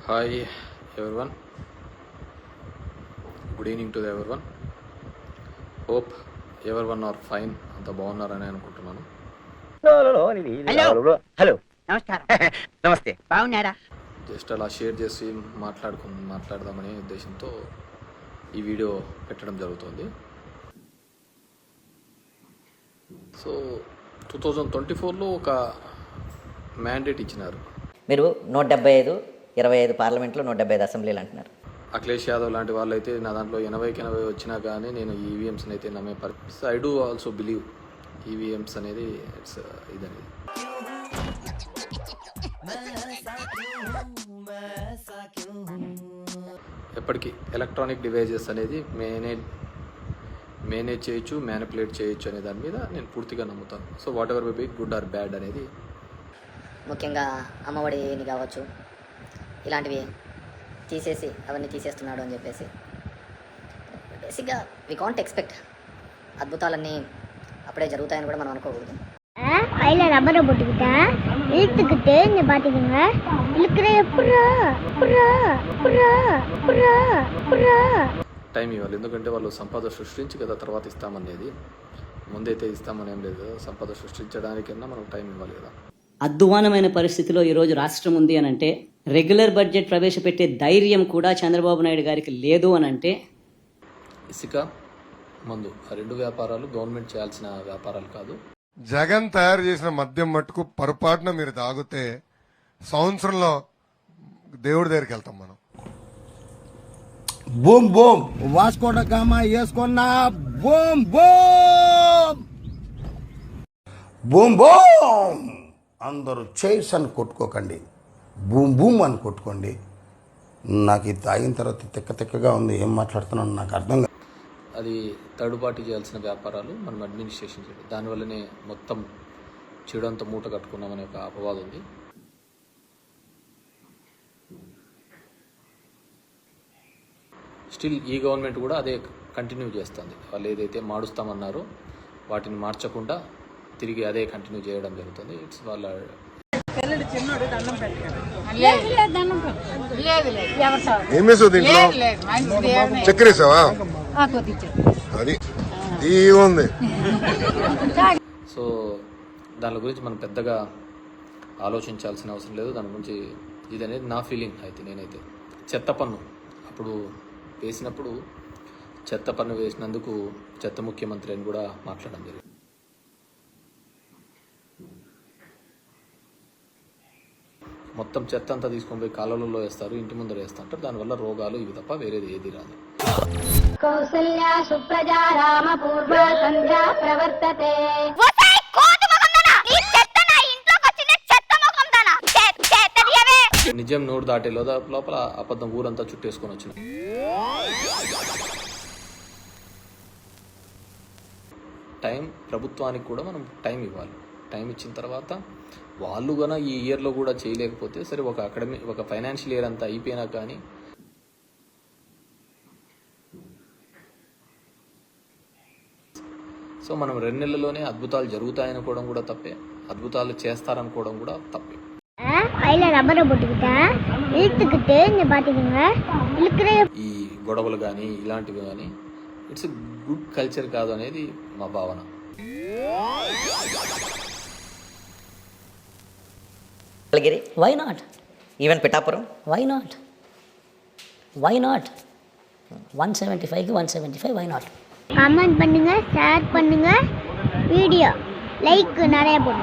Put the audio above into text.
Hi everyone, good evening to everyone. Hope everyone are fine, అంత బాగున్నారని అనుకుంటున్నాను. Hello నమస్కారం. నమస్తే. బాగున్నారా? జస్ట్ అలా షేర్ చేసి మాట్లాడదామనే ఉద్దేశంతో ఈ వీడియో పెట్టడం జరుగుతుంది. సో 2024లో ఒక మ్యాండేట్ ఇచ్చినారు. మీరు 175, 25 పార్లమెంట్లో 175 అసెంబ్లీలు అంటున్నారు. అఖిలేష్ యాదవ్ లాంటి వాళ్ళు అయితే నా దాంట్లో 80కి 80 వచ్చినా కానీ నేను ఈవీఎంస్ని అయితే నమ్మే పరిస్థితి. I do also believe EVMs అనేది ఇట్స్ ఇదనేది. ఎప్పటికీ ఎలక్ట్రానిక్ డివైజెస్ అనేది మేనేజ్ చేయొచ్చు, మ్యానిపులేట్ చేయొచ్చు అనే దాని మీద నేను పూర్తిగా నమ్ముతాను. So what ever be good or bad అనేది, ముఖ్యంగా అమ్మఒడిని కావచ్చు, ఇలాంటివి తీసేసి అవన్నీ తీసేస్తున్నాడు అని చెప్పేసి బేసిక్గా వి కాంట్ ఎక్స్పెక్ట్ అద్భుతాలన్నీ అప్పుడే జరుగుతాయని కూడా మనం అనుకోకూడదు. கையில் ரப்பரை போட்டுக்கிட்டா இழுத்துக்கிட்டு இங்கே பார்த்துக்கோங்க, இழுக்கிற புறா புறா புறா புறா புறா. టైం ఇవ్వాలి, ఎందుకంటే వాళ్ళు సంపద సృష్టించి కదా తర్వాత ఇస్తామనేది. ముందైతే ఇస్తామని ఏం లేదు కదా, సంపద సృష్టించడానికన్నా మనం టైం ఇవ్వాలి కదా. అధ్వానమైన పరిస్థితిలో ఈరోజు రాష్ట్రం ఉంది అని అంటే, రెగ్యులర్ బడ్జెట్ ప్రవేశపెట్టే ధైర్యం కూడా చంద్రబాబు నాయుడు గారికి లేదు అని అంటే, ఇసుక మందు ఆ రెండు వ్యాపారాలు గవర్నమెంట్ చేయాల్సిన వ్యాపారాలు కాదు. జగన్ తయారు చేసిన మద్యం మట్టుకు పొరపాటున మీరు తాగితే సంవత్సరంలో దేవుడి దగ్గరికి వెళ్తాం మనం. బూమ్ బూమ్ వాస్కోట గామా వేసుకున్నా బూమ్ బూమ్ బూమ్ బూమ్. అందరూ చైర్స్ అని కొట్టుకోకండి, బూమ్ బూమ్ అని కొట్టుకోండి. నాకు ఇది తాగిన తర్వాత తిక్కగా ఉంది, ఏం మాట్లాడుతున్నాను నాకు అర్థం కాదు. అది థర్డ్ పార్టీ చేయాల్సిన వ్యాపారాలు మనం అడ్మినిస్ట్రేషన్ చేయాలి. దానివల్లనే మొత్తం చెడంతా మూట కట్టుకున్నామనే ఒక అపవాదం ఉంది. స్టిల్ ఈ గవర్నమెంట్ కూడా అదే కంటిన్యూ చేస్తుంది. వాళ్ళు ఏదైతే మారుస్తామన్నారో వాటిని మార్చకుండా తిరిగి అదే కంటిన్యూ చేయడం జరుగుతుంది. ఇట్స్ వాళ్ళ చక్కెరేసావా అది ఉంది. సో దాని గురించి మనం పెద్దగా ఆలోచించాల్సిన అవసరం లేదు. దాని గురించి ఇది అనేది నా ఫీలింగ్. అయితే నేనైతే చెత్త పన్ను అప్పుడు వేసినప్పుడు చెత్త పన్ను వేసినందుకు చెత్త ముఖ్యమంత్రి అని కూడా మాట్లాడడం జరిగింది. మొత్తం చెత్త అంతా తీసుకొని పోయి కాలువలలో వేస్తారు, ఇంటి ముందర వేస్తుంటారు. దానివల్ల రోగాలు ఇవి తప్ప వేరేది ఏది రాదు. కౌసల్యా సుప్రజా రామ పూర్వ సంధ్యా ప్రవర్తతే. నిజం నోరు దాటే లోపల అబద్ధం ఊరంతా చుట్టేసుకొని వచ్చిన. టైం ప్రభుత్వానికి కూడా మనం టైం ఇవ్వాలి. టైం ఇచ్చిన తర్వాత వాళ్ళు కన్నా ఈ ఇయర్లో కూడా చేయలేకపోతే సరే, ఒక ఫైనాన్షియల్ ఇయర్ అంతా అయిపోయినా కానీ సో మనం 2 నెలల్లోనే అద్భుతాలు జరుగుతాయనుకోవడం కూడా తప్పే, అద్భుతాలు చేస్తారనుకోవడం కూడా తప్పే. கையில் ரப்பரை போட்டுக்கிட்டா இழுத்துக்கிட்டு இங்கே பார்த்துக்கோங்க, இழுக்கிற ఈ గొడవలు కానీ ఇలాంటివి కానీ ఇట్స్ గుడ్ కల్చర్ కాదు అనేది మా భావన. Mangalagiri why not, even Pithapuram why not, 175కి 175 వై నాట్. கமெண்ட் பண்ணுங்க, ஷேர் பண்ணுங்க, வீடியோ லைக் நிறைய போடுங்க.